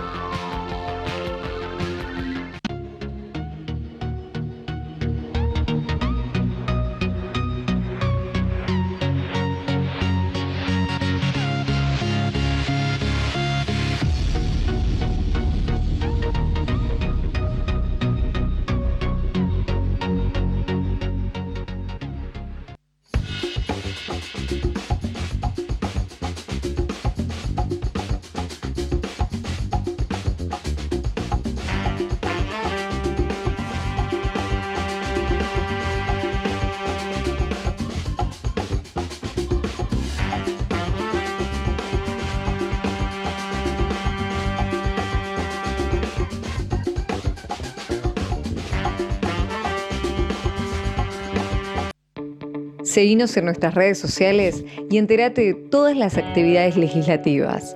Seguinos en nuestras redes sociales y entérate de todas las actividades legislativas.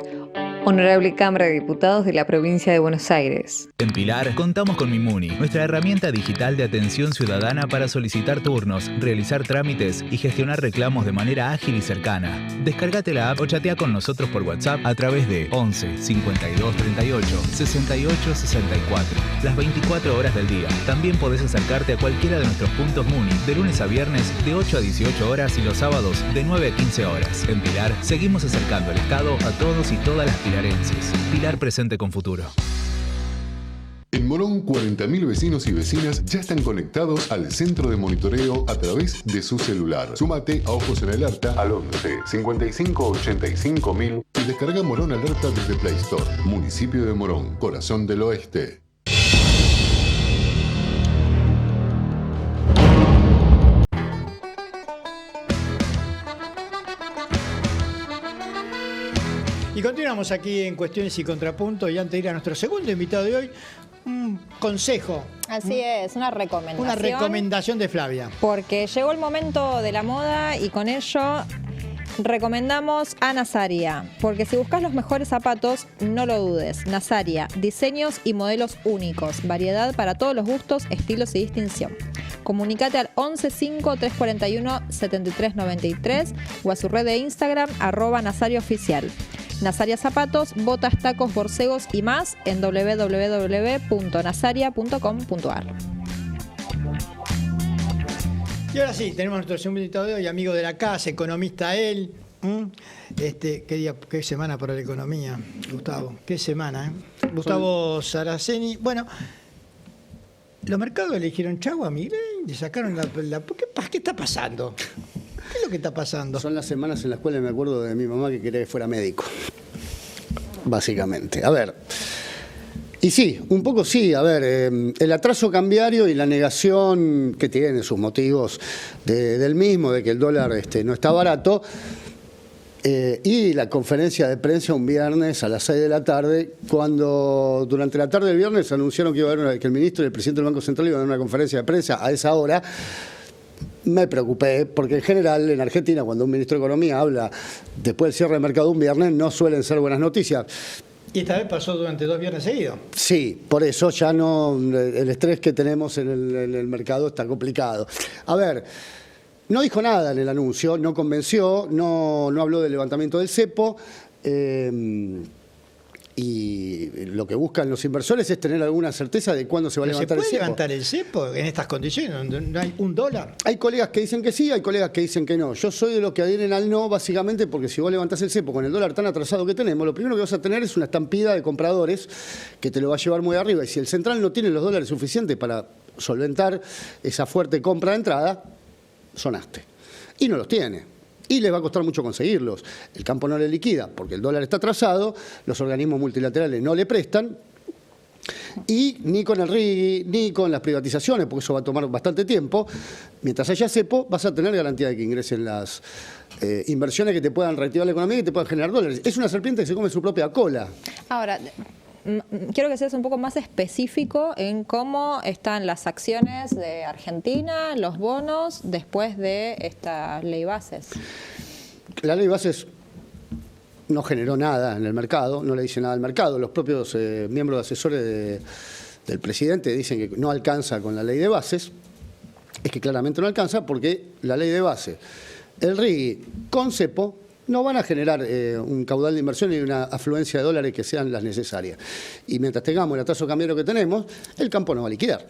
Honorable Cámara de Diputados de la Provincia de Buenos Aires. En Pilar contamos con Mimuni, nuestra herramienta digital de atención ciudadana para solicitar turnos, realizar trámites y gestionar reclamos de manera ágil y cercana. Descargate la app o chatea con nosotros por WhatsApp a través de 11 52 38 68 64, las 24 horas del día. También podés acercarte a cualquiera de nuestros puntos Muni de lunes a viernes de 8 a 18 horas y los sábados de 9 a 15 horas. En Pilar seguimos acercando el Estado a todos y todas las pilarenses. Pilar presente con futuro. En Morón, 40.000 vecinos y vecinas ya están conectados al centro de monitoreo a través de su celular. Súmate a Ojos en Alerta al 11 55 85 1000 y descarga Morón Alerta desde Play Store. Municipio de Morón, corazón del oeste. Y continuamos aquí en Cuestiones y Contrapuntos, y antes de ir a nuestro segundo invitado de hoy, un consejo. Así es, una recomendación. Una recomendación de Flavia. Porque llegó el momento de la moda y con ello recomendamos a Nazaria. Porque si buscas los mejores zapatos, no lo dudes. Nazaria, diseños y modelos únicos. Variedad para todos los gustos, estilos y distinción. Comunicate al 115-341-7393 o a su red de Instagram @NazariaOficial. Nazaria Zapatos, botas, tacos, borcegos y más en www.nazaria.com.ar. Y ahora sí, tenemos a nuestro segundo invitado de hoy, amigo de la casa, economista él. ¿Qué semana para la economía, Gustavo? ¿Qué semana? Gustavo Saraceni. Bueno, los mercados le dijeron chau a Milei, le sacaron la ¿qué está pasando? ¿Qué es lo que está pasando? Son las semanas en las cuales me acuerdo de mi mamá que quería que fuera médico. Básicamente. A ver. Y sí, un poco sí. A ver, el atraso cambiario y la negación que tiene sus motivos del mismo, de que el dólar no está barato, y la conferencia de prensa un viernes a las 6 de la tarde, cuando durante la tarde del viernes anunciaron que que el ministro y el presidente del Banco Central iban a dar una conferencia de prensa a esa hora. Me preocupé, porque en general en Argentina cuando un ministro de Economía habla después del cierre de mercado un viernes no suelen ser buenas noticias. Y esta vez pasó durante 2 viernes seguidos. Sí, por eso ya no, el estrés que tenemos en el mercado está complicado. A ver, no dijo nada en el anuncio, no convenció, no habló del levantamiento del cepo. Y lo que buscan los inversores es tener alguna certeza de cuándo se va a levantar el cepo. ¿Se puede levantar el cepo en estas condiciones, donde no hay $1? Hay colegas que dicen que sí, hay colegas que dicen que no. Yo soy de los que adhieren al no, básicamente porque si vos levantás el cepo con el dólar tan atrasado que tenemos, lo primero que vas a tener es una estampida de compradores que te lo va a llevar muy arriba. Y si el central no tiene los dólares suficientes para solventar esa fuerte compra de entrada, sonaste. Y no los tiene. Y les va a costar mucho conseguirlos. El campo no le liquida porque el dólar está atrasado, los organismos multilaterales no le prestan, y ni con el RIGI, ni con las privatizaciones, porque eso va a tomar bastante tiempo. Mientras haya cepo, vas a tener garantía de que ingresen las inversiones que te puedan reactivar la economía y que te puedan generar dólares. Es una serpiente que se come su propia cola. Ahora, quiero que seas un poco más específico en cómo están las acciones de Argentina, los bonos, después de esta ley bases. La ley bases no generó nada en el mercado, no le dice nada al mercado. Los propios miembros asesores del presidente dicen que no alcanza con la ley de bases. Es que claramente no alcanza porque la ley de base, el RIGI con cepo, no van a generar un caudal de inversión y una afluencia de dólares que sean las necesarias. Y mientras tengamos el atraso cambiario que tenemos, el campo no va a liquidar.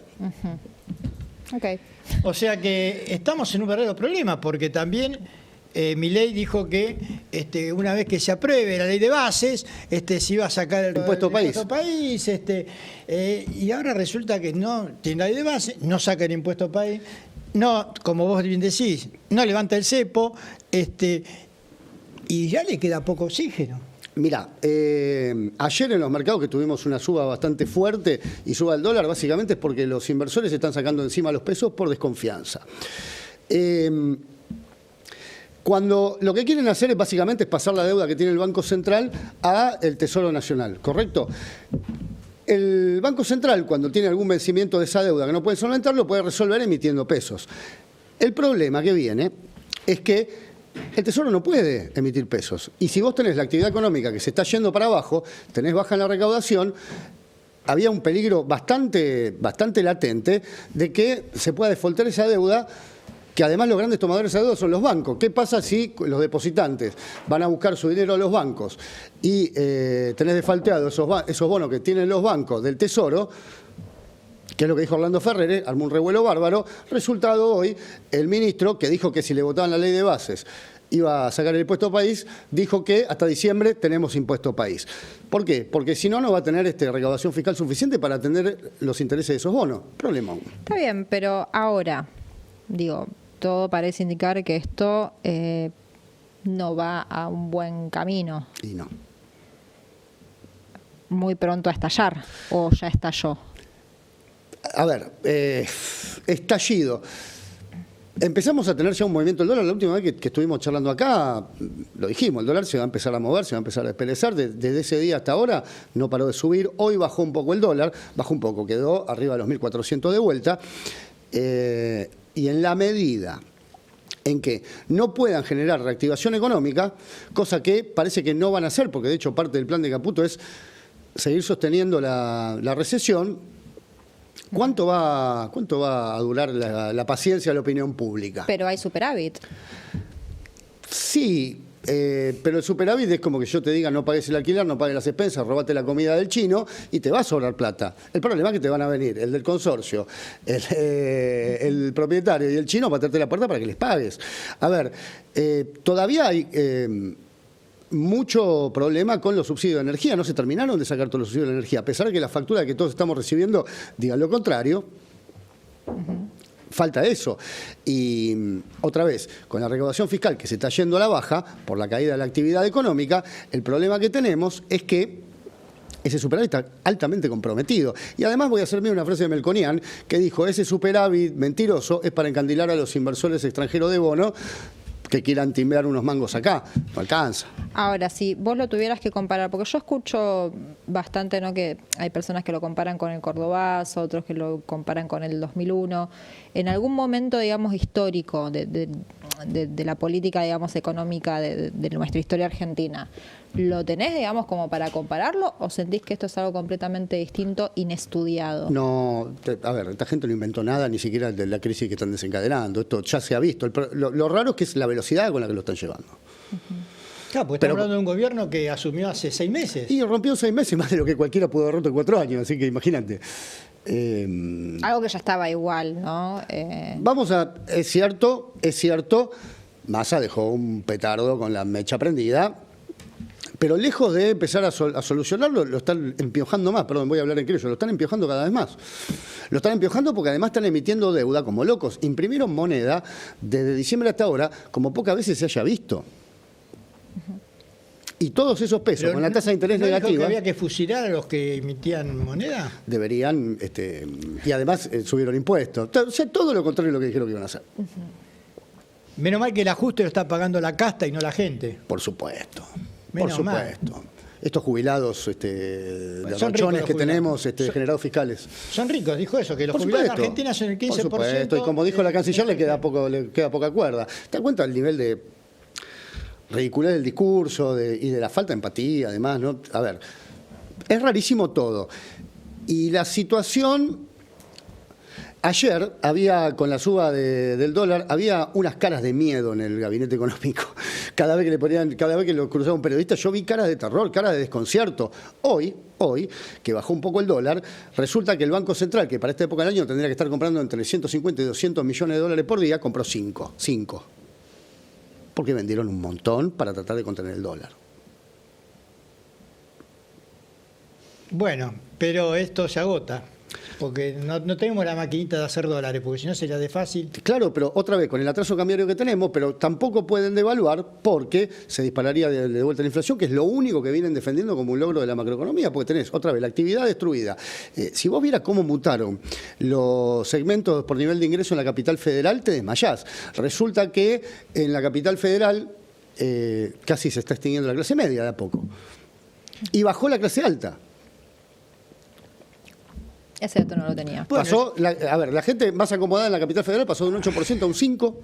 Okay. O sea que estamos en un verdadero problema, porque también Milei dijo que una vez que se apruebe la ley de bases, se iba a sacar el impuesto país. Y ahora resulta que no tiene la ley de bases, no saca el impuesto país, no, como vos bien decís, no levanta el cepo, y ya le queda poco oxígeno. Mirá, ayer en los mercados que tuvimos una suba bastante fuerte y suba el dólar, básicamente es porque los inversores están sacando encima los pesos por desconfianza. Cuando lo que quieren hacer es básicamente pasar la deuda que tiene el Banco Central al Tesoro Nacional, ¿correcto? El Banco Central, cuando tiene algún vencimiento de esa deuda que no puede solventar, lo puede resolver emitiendo pesos. El problema que viene es que El Tesoro no puede emitir pesos. Y si vos tenés la actividad económica que se está yendo para abajo, tenés baja en la recaudación, había un peligro bastante latente de que se pueda defaultar esa deuda, que además los grandes tomadores de deuda son los bancos. ¿Qué pasa si los depositantes van a buscar su dinero a los bancos y tenés defalteado esos bonos que tienen los bancos del Tesoro? Que es lo que dijo Orlando Ferrere, armó un revuelo bárbaro. Resultado hoy, el ministro, que dijo que si le votaban la ley de bases iba a sacar el impuesto país, dijo que hasta diciembre tenemos impuesto país. ¿Por qué? Porque si no, no va a tener recaudación fiscal suficiente para atender los intereses de esos bonos. Problema. Está bien, pero ahora, digo, todo parece indicar que esto no va a un buen camino. Y no. Muy pronto a estallar, o ya estalló. A ver, estallido. Empezamos a tener ya un movimiento del dólar. La última vez que estuvimos charlando acá, lo dijimos, el dólar se va a empezar a mover, se va a empezar a desperezar. Desde ese día hasta ahora no paró de subir. Hoy bajó un poco el dólar, bajó un poco, quedó arriba de los 1.400 de vuelta. Y en la medida en que no puedan generar reactivación económica, cosa que parece que no van a hacer, porque de hecho parte del plan de Caputo es seguir sosteniendo la recesión. ¿Cuánto va a durar la paciencia de la opinión pública? Pero hay superávit. Sí, pero el superávit es como que yo te diga no pagues el alquiler, no pagues las expensas, robate la comida del chino y te va a sobrar plata. El problema es que te van a venir el del consorcio, el propietario y el chino a baterte la puerta para que les pagues. A ver, todavía hay mucho problema con los subsidios de energía. No se terminaron de sacar todos los subsidios de energía, a pesar de que la factura que todos estamos recibiendo digan lo contrario. Falta eso. Y otra vez, con la recaudación fiscal que se está yendo a la baja por la caída de la actividad económica, el problema que tenemos es que ese superávit está altamente comprometido. Y además voy a hacer una frase de Melconian que dijo, ese superávit mentiroso es para encandilar a los inversores extranjeros de bono que quieran timbear unos mangos acá. No alcanza. Ahora, si vos lo tuvieras que comparar, porque yo escucho bastante, ¿no?, que hay personas que lo comparan con el Cordobazo, otros que lo comparan con el 2001. En algún momento, digamos, histórico de la política, digamos, económica de nuestra historia argentina, ¿lo tenés, digamos, como para compararlo o sentís que esto es algo completamente distinto, inestudiado? No, a ver, esta gente no inventó nada, ni siquiera de la crisis que están desencadenando. Esto ya se ha visto. Lo raro es que es la velocidad con la que lo están llevando. Claro, porque estamos hablando de un gobierno que asumió hace 6 meses. Y rompió 6 meses, más de lo que cualquiera pudo haber roto en 4 años, así que imagínate. Algo que ya estaba igual, ¿no? Es cierto, Massa dejó un petardo con la mecha prendida, pero lejos de empezar a solucionarlo, lo están empiojando más. Perdón, voy a hablar en criollo, lo están empiojando cada vez más. Lo están empiojando porque además están emitiendo deuda como locos. Imprimieron moneda desde diciembre hasta ahora como pocas veces se haya visto. Y todos esos pesos, pero con la tasa de interés negativa... ¿No había que fusilar a los que emitían moneda? Deberían, y además subieron impuestos. O sea, todo lo contrario de lo que dijeron que iban a hacer. Menos mal que el ajuste lo está pagando la casta y no la gente. Por supuesto. Menos por supuesto. Mal. Estos jubilados de rachones que tenemos generados fiscales. Son ricos, dijo eso, que los jubilados en Argentina son el 15%. Por supuesto, y como dijo la canciller, le queda poca cuerda. ¿Te das cuenta del nivel de ridiculez del discurso y de la falta de empatía, además, ¿no? A ver, es rarísimo todo. Y la situación... Ayer había, con la suba del dólar, había unas caras de miedo en el gabinete económico. Cada vez que lo cruzaba un periodista, yo vi caras de terror, caras de desconcierto. Hoy, que bajó un poco el dólar, resulta que el Banco Central, que para esta época del año tendría que estar comprando entre 150 y 200 millones de dólares por día, compró 5. Porque vendieron un montón para tratar de contener el dólar. Bueno, pero esto se agota. Porque no tenemos la maquinita de hacer dólares, porque si no sería de fácil. Claro, pero otra vez, con el atraso cambiario que tenemos, pero tampoco pueden devaluar porque se dispararía de vuelta la inflación, que es lo único que vienen defendiendo como un logro de la macroeconomía, porque tenés, otra vez, la actividad destruida. Si vos vieras cómo mutaron los segmentos por nivel de ingreso en la capital federal, te desmayás. Resulta que en la capital federal casi se está extinguiendo la clase media de a poco. Y bajó la clase alta. Ese dato no lo tenía. Pasó, la gente más acomodada en la capital federal pasó de un 8% a un 5%.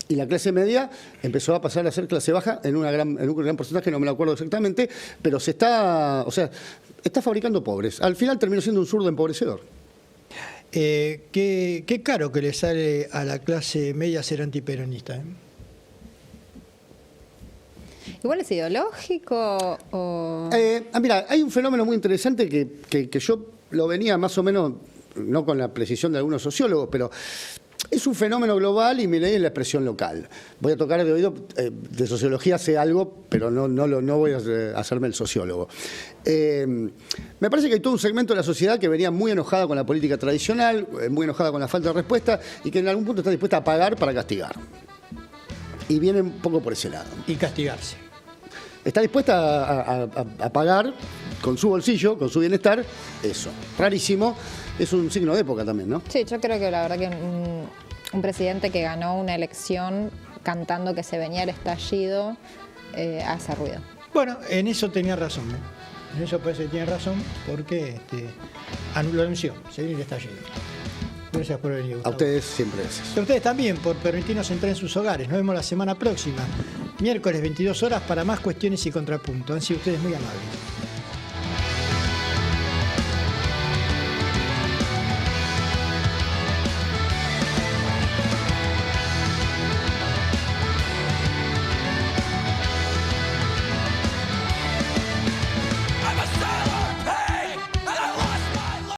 Y la clase media empezó a pasar a ser clase baja en un gran porcentaje, no me lo acuerdo exactamente, pero está fabricando pobres. Al final terminó siendo un zurdo empobrecedor. Qué caro que le sale a la clase media ser antiperonista. ¿Igual es ideológico o...? Mira, hay un fenómeno muy interesante que yo lo venía más o menos, no con la precisión de algunos sociólogos, pero es un fenómeno global y me leí en la expresión local. Voy a tocar de oído, de sociología sé algo, pero no voy a hacerme el sociólogo. Me parece que hay todo un segmento de la sociedad que venía muy enojada con la política tradicional, muy enojada con la falta de respuesta y que en algún punto está dispuesta a pagar para castigar. Y viene un poco por ese lado. Y castigarse. Está dispuesta a pagar con su bolsillo, con su bienestar, eso. Rarísimo. Es un signo de época también, ¿no? Sí, yo creo que la verdad que un presidente que ganó una elección cantando que se venía el estallido hace ruido. Bueno, en eso tenía razón, ¿eh? En eso parece que tiene razón, porque lo anunció, se viene el estallido. Gracias por venir, Gustavo. A ustedes siempre gracias. A ustedes también por permitirnos entrar en sus hogares. Nos vemos la semana próxima, miércoles 22 horas, para más cuestiones y contrapuntos. Han sido ustedes muy amables.